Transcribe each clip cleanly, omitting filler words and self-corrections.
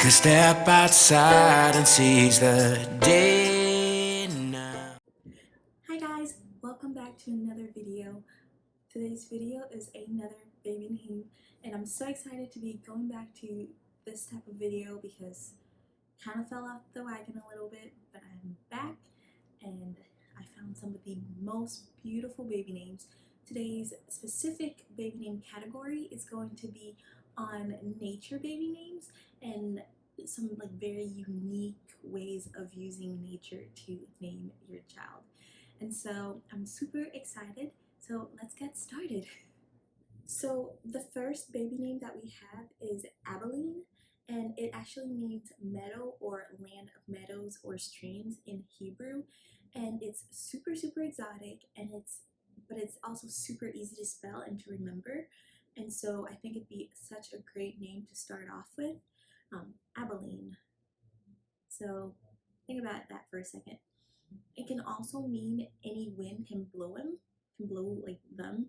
a step outside and seize the day now. Hi guys, welcome back to another video. Today's video is another baby name, and I'm so excited to be going back to this type of video because kind of fell off the wagon a little bit, but I'm back and I found some of the most beautiful baby names. Today's specific baby name category is going to be on nature baby names and some like very unique ways of using nature to name your child. And so I'm super excited. So let's get started. So the first baby name that we have is Abilene, and it actually means meadow or land of meadows or streams in Hebrew. And it's super exotic, and it's also super easy to spell and to remember. And so I think it'd be such a great name to start off with, Abilene. So think about that for a second. It can also mean any wind can blow like them.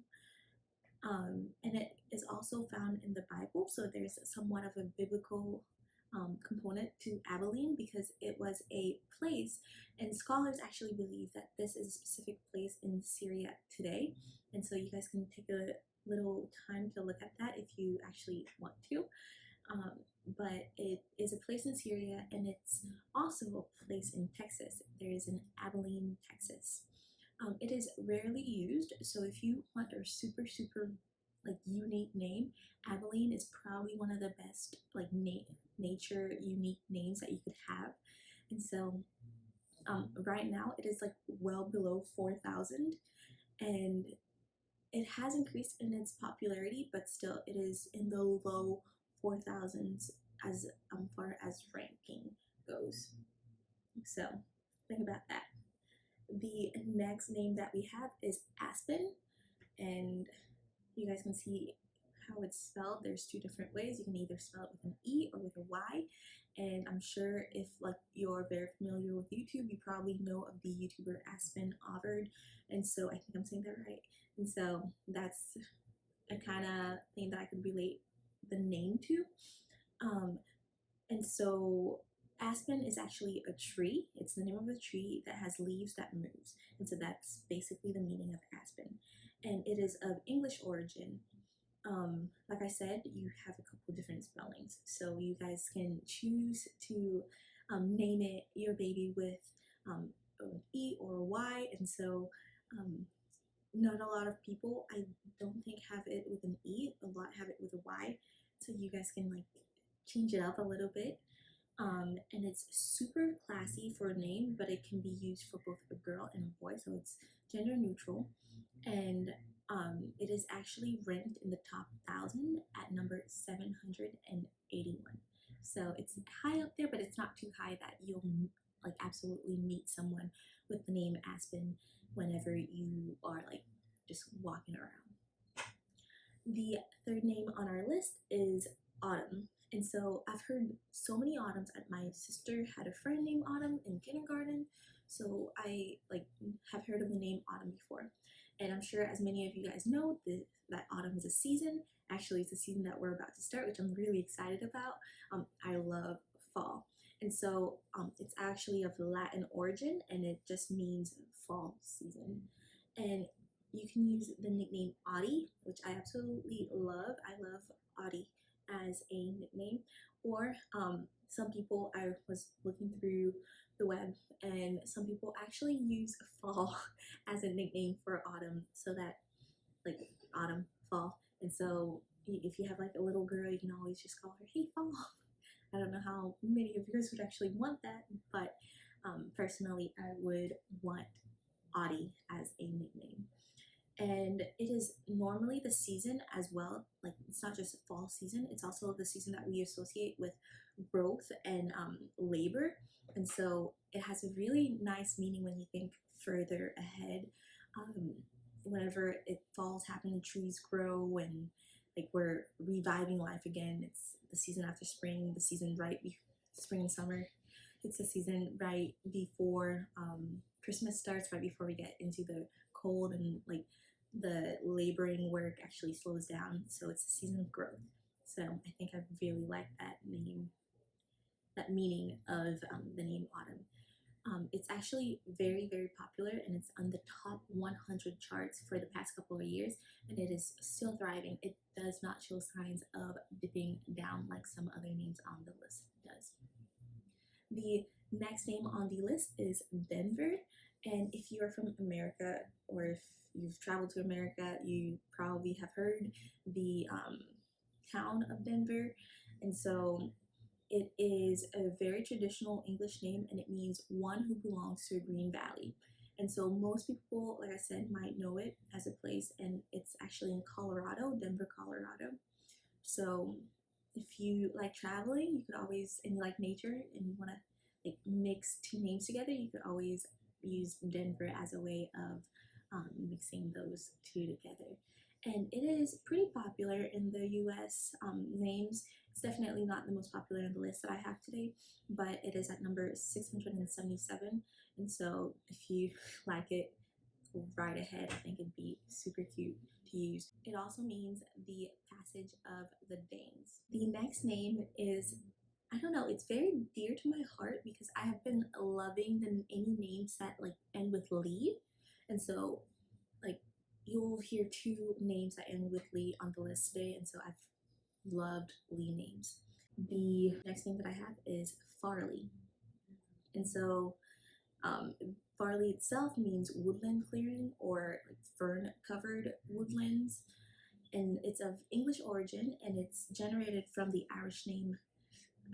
And it is also found in the Bible, so there's somewhat of a biblical component to Abilene because it was a place, and scholars actually believe that this is a specific place in Syria today. And so you guys can take a little time to look at that if you actually want to. But it is a place in Syria, and it's also a place in Texas. There is an Abilene, Texas. It is rarely used, so if you want a super like unique name, Abilene is probably one of the best like nature unique names that you could have. And so right now it is like well below 4,000, and it has increased in its popularity, but still it is in the low 4,000s as far as ranking goes. So think about that. The next name that we have is Aspen, and you guys can see how it's spelled. There's two different ways. You can either spell it with an E or with a Y, and I'm sure if like you're very familiar with YouTube, you probably know of the YouTuber Aspen Overd, and so I think I'm saying that right. And so that's a kind of thing that I could relate the name to. And so Aspen is actually a tree. It's the name of a tree that has leaves that moves. And so that's basically the meaning of Aspen. And it is of English origin. Like I said, you have a couple different spellings. So you guys can choose to name it your baby with an E or a Y. And so not a lot of people, I don't think, have it with an E. A lot have it with a Y. So you guys can like change it up a little bit. And it's super classy for a name, but it can be used for both a girl and a boy, so it's gender neutral. And it is actually ranked in the top 1,000 at number 781. So it's high up there, but it's not too high that you'll like absolutely meet someone with the name Aspen whenever you are like just walking around. The third name on our list is Autumn. And so I've heard so many Autumns. My sister had a friend named Autumn in kindergarten, so I like have heard of the name Autumn before. And I'm sure as many of you guys know that autumn is a season. Actually, it's a season that we're about to start, which I'm really excited about. I love fall. And so it's actually of Latin origin, and it just means fall season. And you can use the nickname Audie, which I absolutely love. I love Audie as a nickname. Or some people, I was looking through the web, and some people actually use fall as a nickname for autumn, so that like autumn, fall. And so if you have like a little girl, you can always just call her, hey, fall. I don't know how many of you guys would actually want that, but personally, I would want Audie as a nickname. And it is normally the season as well. Like it's not just fall season, it's also the season that we associate with growth and labor. And so it has a really nice meaning when you think further ahead. Whenever it falls happen, the trees grow, and like we're reviving life again. It's the season after spring, the season right before spring and summer. It's the season right before Christmas starts, right before we get into the cold, and like the laboring work actually slows down. So it's a season of growth. So I think I really like that name. that meaning of the name autumn. It's actually very, very popular, and it's on the top 100 charts for the past couple of years, and it is still thriving. It does not show signs of dipping down like some other names on the list does. The next name on the list is Denver, and if you are from America, or if you've traveled to America, you probably have heard the town of Denver, and so it is a very traditional English name, and it means one who belongs to a green valley. And so most people, like I said, might know it as a place, and it's actually in Colorado, Denver, Colorado. So if you like traveling, you could always, and you like nature, and you want to like mix two names together, you could always use Denver as a way of mixing those two together. And it is pretty popular in the US names. It's definitely not the most popular on the list that I have today, but it is at number 677. And so if you like it, go right ahead. I think it'd be super cute to use. It also means the passage of the Danes. The next name is, I don't know, it's very dear to my heart because I have been loving any names that like end with Lee. And so like you'll hear two names that end with Lee on the list today, and so I've loved Lee names. The next name that I have is Farley. And so Farley itself means woodland clearing or like fern covered woodlands, and it's of English origin, and it's generated from the Irish name,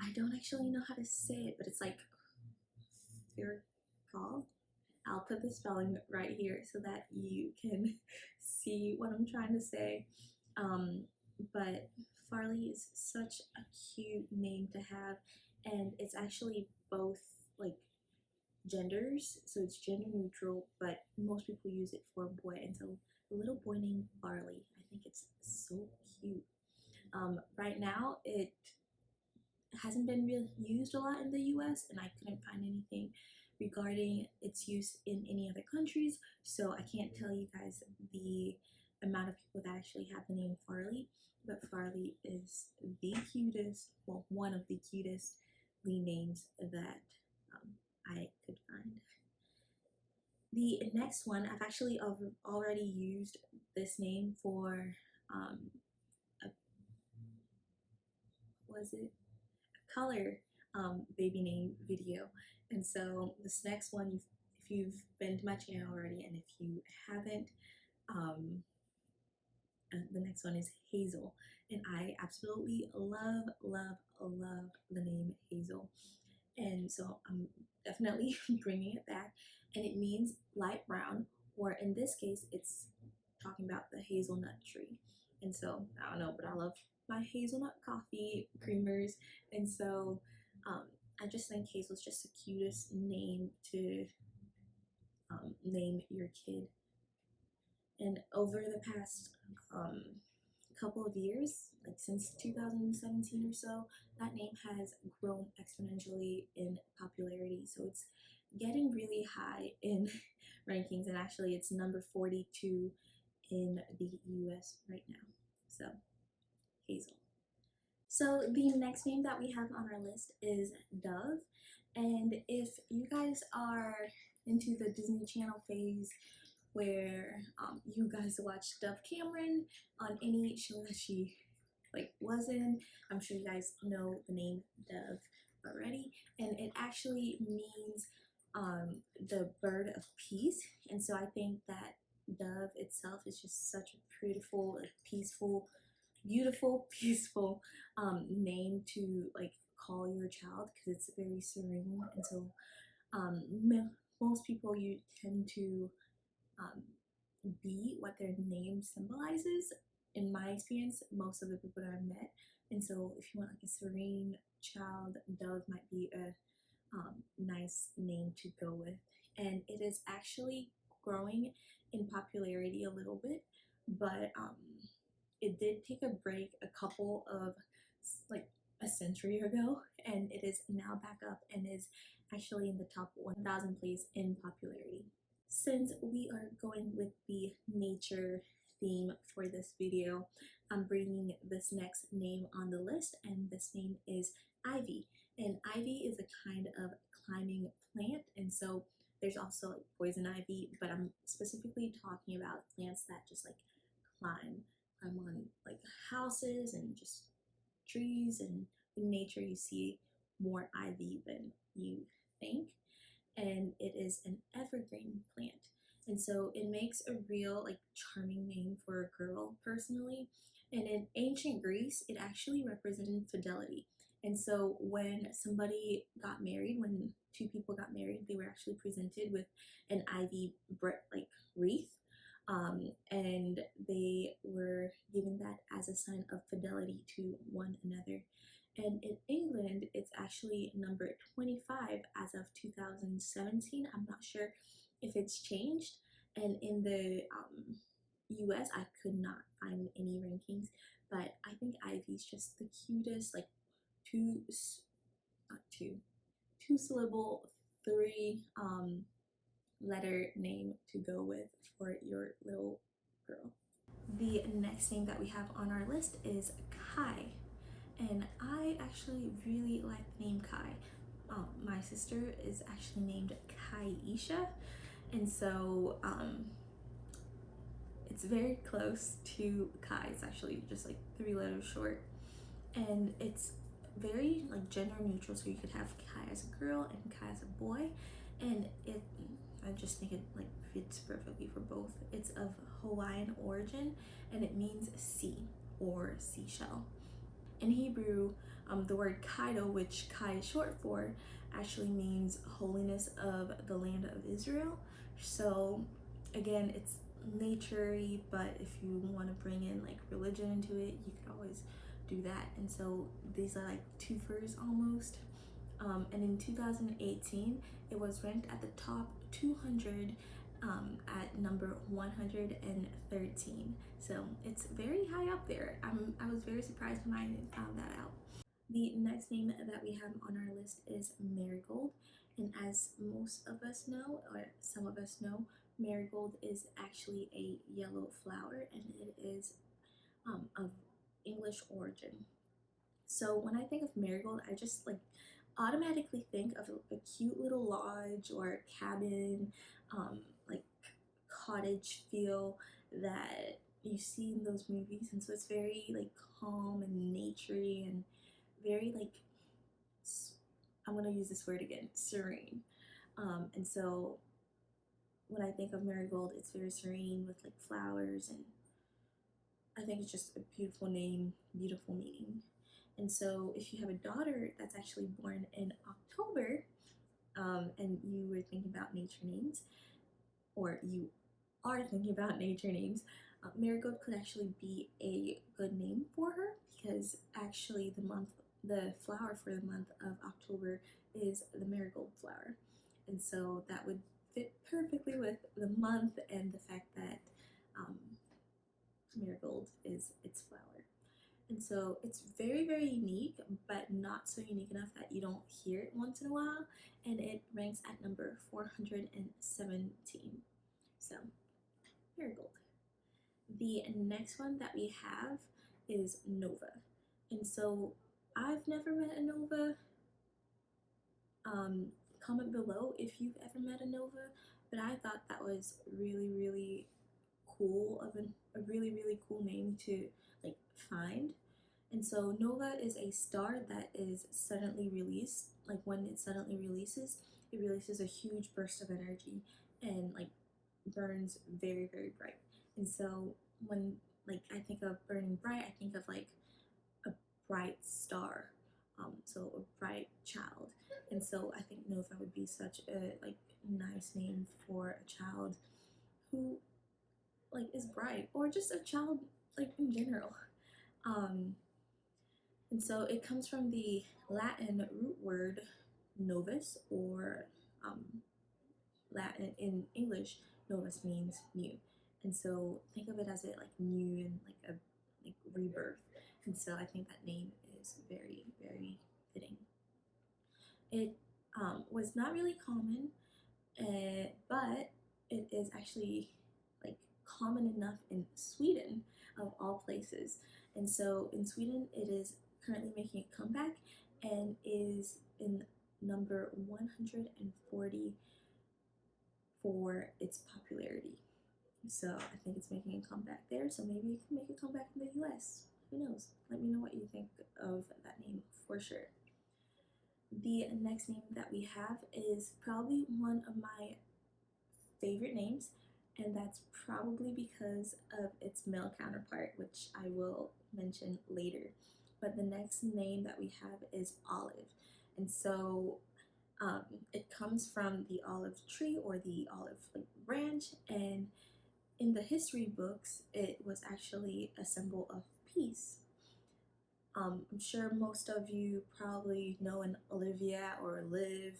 I don't actually know how to say it, but it's like Farley. I'll put the spelling right here so that you can see what I'm trying to say. But Farley is such a cute name to have, and it's actually both like genders, so it's gender neutral, but most people use it for a boy, and so a little boy named Farley, I think it's so cute. Right now, it hasn't been really used a lot in the US, and I couldn't find anything regarding its use in any other countries, so I can't tell you guys the amount of people that actually have the name Farley, but Farley is the cutest, well, one of the cutest Lee names that I could find. The next one, I've actually already used this name for color baby name video, and so this next one, if you've been to my channel already, and if you haven't, the next one is Hazel, and I absolutely love the name Hazel, and so I'm definitely bringing it back, and it means light brown, or in this case it's talking about the hazelnut tree. And so I don't know, but I love my hazelnut coffee creamers, and so I just think Hazel's just the cutest name to name your kid. And over the past couple of years, like since 2017 or so, that name has grown exponentially in popularity. So it's getting really high in rankings, and actually it's number 42 in the US right now. So Hazel. So the next name that we have on our list is Dove, and if you guys are into the Disney Channel phase where you guys watch Dove Cameron on any show that she was in, I'm sure you guys know the name Dove already, and it actually means the bird of peace. And so I think that Dove itself is just such a beautiful, peaceful, peaceful name to call your child, because it's very serene. And so most people, you tend to be what their name symbolizes. In my experience, most of the people that I've met. And so if you want a serene child, Dove might be a nice name to go with. And it is actually growing in popularity a little bit, but it did take a break a couple of a century ago, and it is now back up and is actually in the top 1,000 place in popularity. Since we are going with the nature theme for this video. I'm bringing this next name on the list, and this name is ivy. And ivy is a kind of climbing plant, and so there's also like poison ivy, but I'm specifically talking about plants that just like climb on like houses and just trees, and in nature you see more ivy than you think. And it is an evergreen plant, and so it makes a real like charming name for a girl personally. And in ancient Greece it actually represented fidelity, and so when somebody got married, when two people got married, they were actually presented with an ivy like wreath, and they were given that as a sign of fidelity to one another. And in England, it's actually number 25 as of 2017. I'm not sure if it's changed. And in the US, I could not find any rankings, but I think Ivy's just the cutest, like not two syllable, three letter name to go with for your little girl. The next name that we have on our list is Kai, and I actually really like the name Kai. My sister is actually named Kaisha, and so it's very close to Kai. It's actually just like 3 letters short, and it's very like gender neutral, so you could have Kai as a girl and Kai as a boy, and I just think it like fits perfectly for both. It's of Hawaiian origin, and it means sea or seashell. In Hebrew, the word Kaido, which Kai is short for, actually means holiness of the land of Israel. So again, it's nature-y, but if you want to bring in like religion into it, you could always do that. And so these are like twofers almost. And in 2018, it was ranked at the top 200 at number 113. So it's very high up there. I was very surprised when I found that out. The next name that we have on our list is Marigold. And as most of us know, or some of us know, Marigold is actually a yellow flower, and it is of English origin. So when I think of Marigold, I just like automatically think of a cute little lodge or cabin, like cottage feel that you see in those movies. And so it's very like calm and naturey and very like, I'm gonna use this word again, serene. And so when I think of Marigold, it's very serene with like flowers, and I think it's just a beautiful name, beautiful meaning. And so if you have a daughter that's actually born in October, and you were thinking about nature names, or you are thinking about nature names, Marigold could actually be a good name for her, because actually the flower for the month of October is the marigold flower. And so that would fit perfectly with the month and the fact that marigold is its flower. And so it's very, very unique, but not so unique enough that you don't hear it once in a while. And it ranks at number 417. So, marigold. The next one that we have is Nova. And so I've never met a Nova. Comment below if you've ever met a Nova, but I thought that was really, really cool, a really, really cool name to like find. And so Nova is a star that is suddenly released. Like when it suddenly releases, it releases a huge burst of energy and like burns very, very bright. And so when like I think of burning bright, I think of like a bright star, so a bright child. And so I think Nova would be such a like nice name for a child who like is bright, or just a child like in general. And so it comes from the Latin root word novus, or Latin in English, novus means new. And so think of it as a like new and like a like rebirth. And so I think that name is very, very fitting. It was not really common, but it is actually like common enough in Sweden, of all places. And so in Sweden, it is currently making a comeback and is in number 140 for its popularity. So I think it's making a comeback there. So maybe it can make a comeback in the US. Who knows? Let me know what you think of that name for sure. The next name that we have is probably one of my favorite names, and that's probably because of its male counterpart, which I will mention later. But the next name that we have is Olive. And so it comes from the olive tree or the olive branch, and in the history books, it was actually a symbol of peace. I'm sure most of you probably know an Olivia or Liv,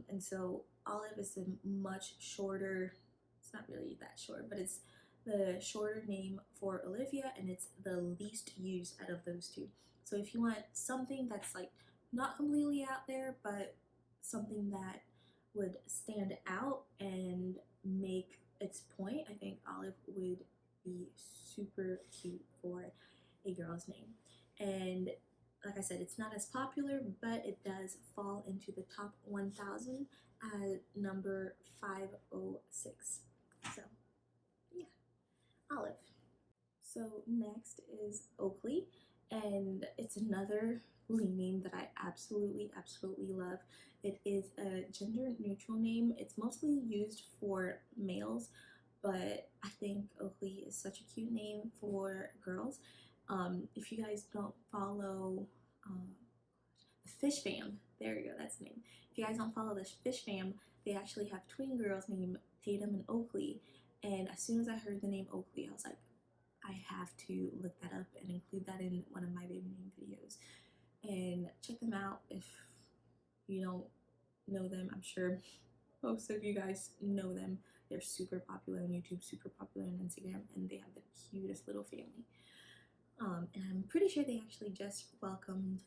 and so Olive is a much shorter, it's not really that short, but it's the shorter name for Olivia, and it's the least used out of those two. So if you want something that's like not completely out there, but something that would stand out and make its point, I think Olive would be super cute for a girl's name. And like I said, it's not as popular, but it does fall into the top 1,000 at number 506. So yeah, Olive. So next is Oakley, and it's another name that I absolutely love. It is a gender neutral name. It's mostly used for males, but I think Oakley is such a cute name for girls. If you guys don't follow the Fish Fam, there you go, that's the name. If you guys don't follow the Fish Fam, they actually have twin girls named Tatum and Oakley. And as soon as I heard the name Oakley, I was like, I have to look that up and include that in one of my baby name videos. And check them out if you don't know them. I'm sure most of you guys know them. They're super popular on YouTube, super popular on Instagram, and they have the cutest little family. And I'm pretty sure they actually just welcomed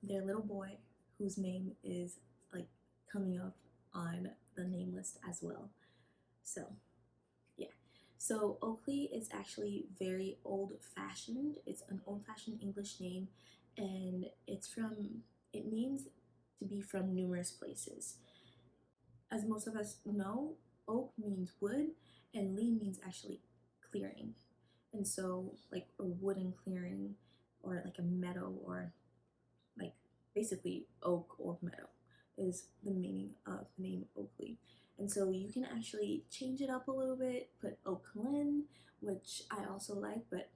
their little boy, whose name is like coming up on the name list as well. So yeah, so Oakley is actually very old-fashioned. It's an old-fashioned English name, and it means to be from numerous places. As most of us know, oak means wood, and Lee means actually clearing. And so like a wooden clearing, or like a meadow, or like basically oak or meadow is the meaning of the name Oakley. And so you can actually change it up a little bit, put Oakland, which I also like, but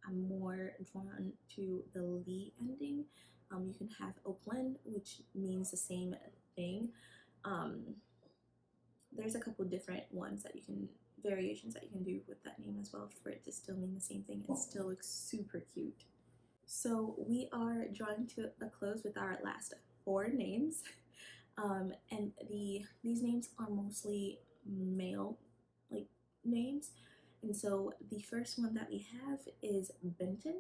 I'm more drawn to the Lee ending. You can have Oakland, which means the same thing. There's a couple different ones that you can, variations that you can do with that name as well for it to still mean the same thing and still look super cute. So we are drawing to a close with our last 4 names. And these names are mostly male names. And so the first one that we have is Benton.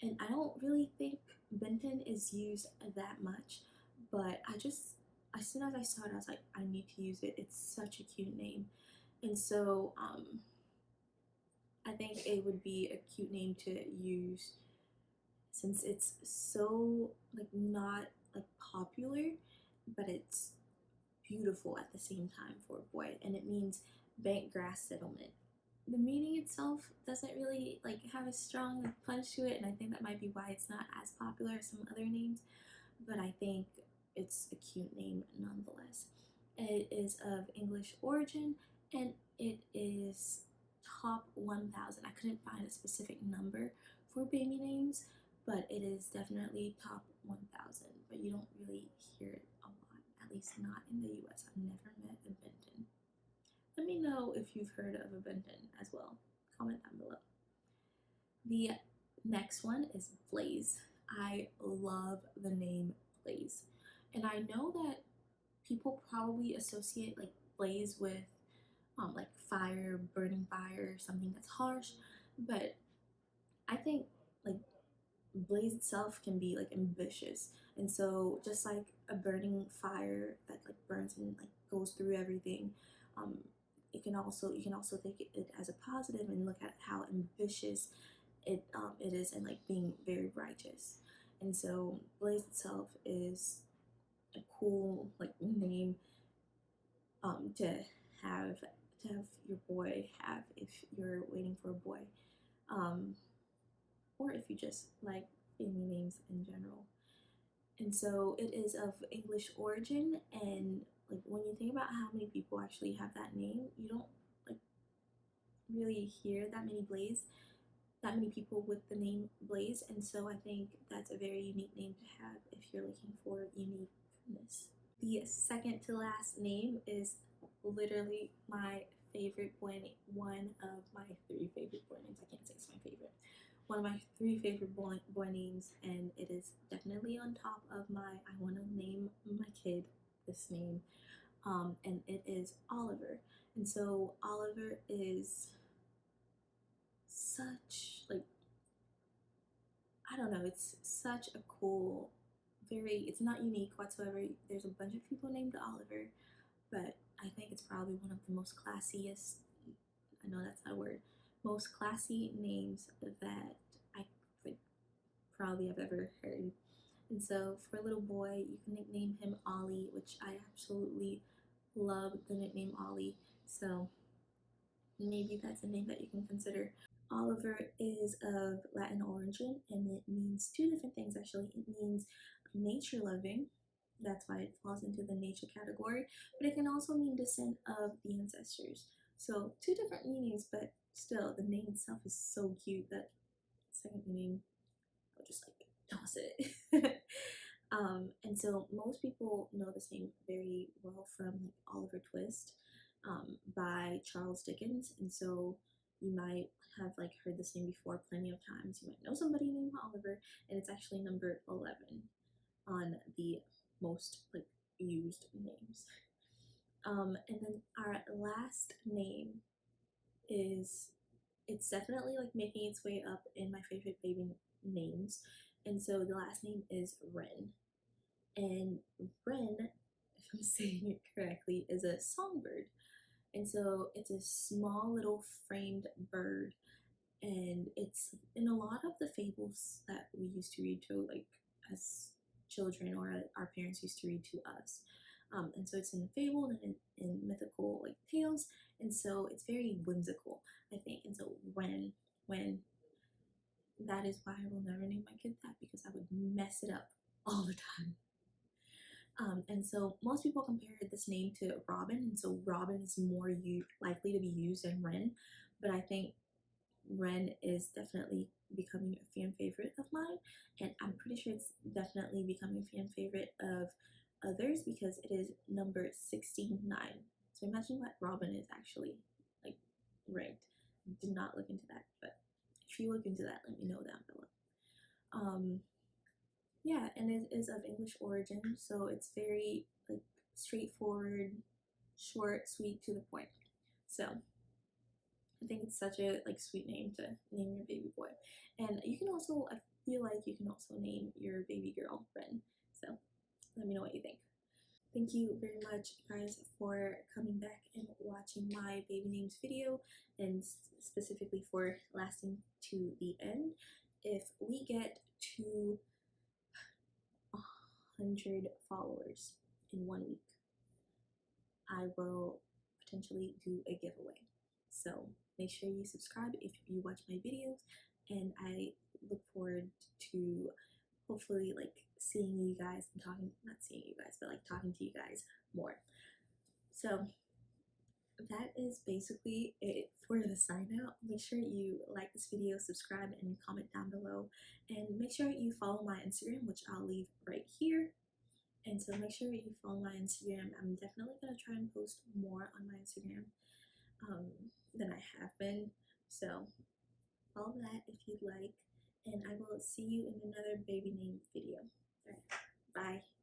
And I don't really think Benton is used that much, but as soon as I saw it, I was like, I need to use it. It's such a cute name. And so I think it would be a cute name to use since it's so not popular, but it's beautiful at the same time for a boy, and it means bent grass settlement. The meaning itself doesn't really have a strong punch to it, and I think that might be why it's not as popular as some other names, but I think it's a cute name nonetheless. It is of English origin, and it is top 1,000. I couldn't find a specific number for baby names, but it is definitely top 1,000, but you don't really hear it a lot, at least not in the US. I've never met a Benton. Let me know if you've heard of a Benton as well. Comment down below. The next one is Blaze. I love the name Blaze. And I know that people probably associate Blaze with fire, burning fire, something that's harsh, but I think Blaze itself can be ambitious. And so just like a burning fire that burns and goes through everything, you can also take it as a positive and look at how ambitious it is, and like being very righteous. And so Blaze itself is a cool like name to have your boy have if you're waiting for a boy, or if you just like family names in general. And so it is of English origin, and like when you think about how many people actually have that name, you don't like really hear that many people with the name Blaze, and so I think that's a very unique name to have if you're looking for uniqueness. The second to last name is literally my favorite boy, one of my three favorite boy names. I can't say it's my favorite. One of my three favorite boy names, and it is definitely on top of my I want to name my kid this name, and it is Oliver. And so Oliver is such like, I don't know, it's such a cool, it's not unique whatsoever. There's a bunch of people named Oliver, but I think it's probably one of the most classiest, I know that's not a word, most classy names that I like probably have ever heard. And so for a little boy, you can nickname him Ollie, which I absolutely love the nickname Ollie. So maybe that's a name that you can consider. Oliver is of Latin origin, and it means two different things actually. It means nature loving, that's why it falls into the nature category, but it can also mean descent of the ancestors. So two different meanings, but still the name itself is so cute that second meaning, I'll just like toss it. And so most people know this name very well from like Oliver Twist, by Charles Dickens, and so you might have like heard this name before plenty of times. You might know somebody named Oliver, and it's actually number 11 on the most like used names. And then our last name it's definitely like making its way up in my favorite baby names, and so the last name is Wren. And Wren, if I'm saying it correctly, is a songbird. And so it's a small little framed bird, and it's in a lot of the fables that we used to read to like as children, or our parents used to read to us. And so it's in fable and in mythical like tales, and so it's very whimsical, I think. And so when that is why I will never name my kid that, because I would mess it up all the time. And so most people compare this name to Robin, and so Robin is more likely to be used than Wren, but I think Wren is definitely becoming a fan favorite of mine, and I'm pretty sure it's definitely becoming a fan favorite of others because it is number 69. So imagine what Robin is actually like ranked. Did not look into that, but if you look into that, let me know down below. Yeah, and it is of English origin, so it's very like straightforward, short, sweet, to the point. So I think it's such a like sweet name to name your baby boy. And you can also, I feel like you can also name your baby girl Wren. So let me know what you think. Thank you very much, guys, for coming back and watching my baby names video, and specifically for lasting to the end. If we get to 100 followers in 1 week, I will potentially do a giveaway. So make sure you subscribe if you watch my videos, and I look forward to hopefully like seeing you guys and not seeing you guys, but like talking to you guys more. So that is basically it for the sign out. Make sure you like this video, subscribe, and comment down below, and make sure you follow my Instagram, which I'll leave right here. And so make sure you follow my Instagram. I'm definitely going to try and post more on my Instagram than I have been. So follow that if you'd like. And I will see you in another baby name video. All right, bye.